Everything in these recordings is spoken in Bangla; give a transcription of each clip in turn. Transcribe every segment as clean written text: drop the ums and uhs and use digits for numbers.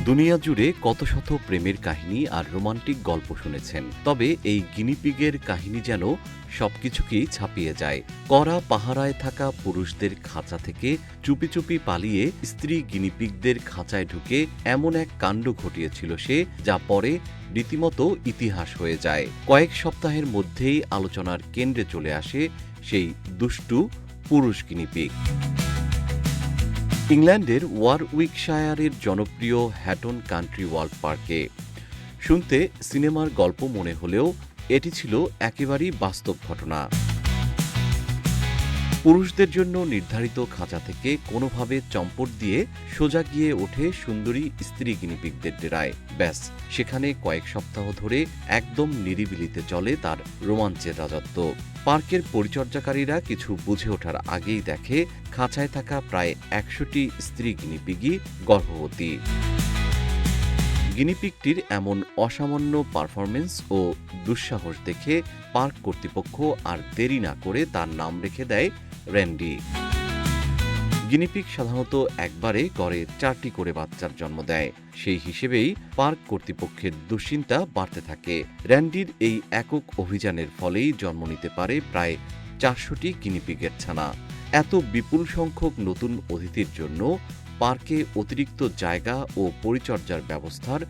দুনিয়া জুড়ে কত শত প্রেমের কাহিনী আর রোমান্টিক গল্প শুনেছেন, তবে এই গিনিপিগের কাহিনী যেন সবকিছুকেই ছাপিয়ে যায়। কড়া পাহারায় থাকা পুরুষদের খাঁচা থেকে চুপি চুপি পালিয়ে স্ত্রী গিনিপিগদের খাঁচায় ঢুকে এমন এক কাণ্ড ঘটিয়েছিল সে, যা পরে রীতিমতো ইতিহাস হয়ে যায়। কয়েক সপ্তাহের মধ্যেই আলোচনার কেন্দ্রে চলে আসে সেই দুষ্টু পুরুষ গিনিপিগ। ইংল্যান্ডের ওয়ারউইকশায়ারের জনপ্রিয় হ্যাটন কান্ট্রি ওয়ার্ল্ড পার্কে। শুনতে সিনেমার গল্প মনে হলেও এটি ছিল একেবারেই বাস্তব ঘটনা। পুরুষদের জন্য নির্ধারিত খাঁচা থেকে কোনোভাবে চম্পট দিয়ে সোজা গিয়ে ওঠে সুন্দরী স্ত্রী গিনিপিগদের ডেরায়। ব্যাস, সেখানে কয়েক সপ্তাহ ধরে একদম নিরিবিলিতে চলে তার রোমাঞ্চের রাজত্ব। পার্কের পরিচর্যাকারীরা কিছু বুঝে ওঠার আগেই দেখে খাঁচায় থাকা প্রায় ১০০টি স্ত্রী গিনিপিগই গর্ভবতী। গিনিপিগটির এমন অসামান্য পারফরমেন্স ও দুঃসাহস দেখে পার্ক কর্তৃপক্ষ আর দেরি না করে তার নাম রেখে দেয় র্যান্ডি। গিনিপিগ সাধারণত একবারে গড়ে ৪টি করে বাচ্চার জন্ম দেয়। সেই হিসেবেই পার্ক কর্তৃপক্ষের দুশ্চিন্তা বাড়তে থাকে। র্যান্ডির এই একক অভিযানের ফলেই জন্ম নিতে পারে প্রায় ৪০০টি গিনিপিগের ছানা। এত বিপুল সংখ্যক নতুন অতিথির জন্য পার্কে অতিরিক্ত জায়গা ও পরিচর্যার ব্যবস্থার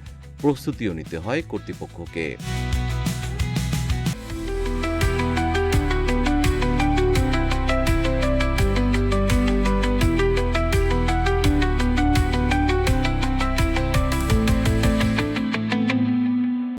প্রস্তুতিও নিতে হয় কর্তৃপক্ষকে।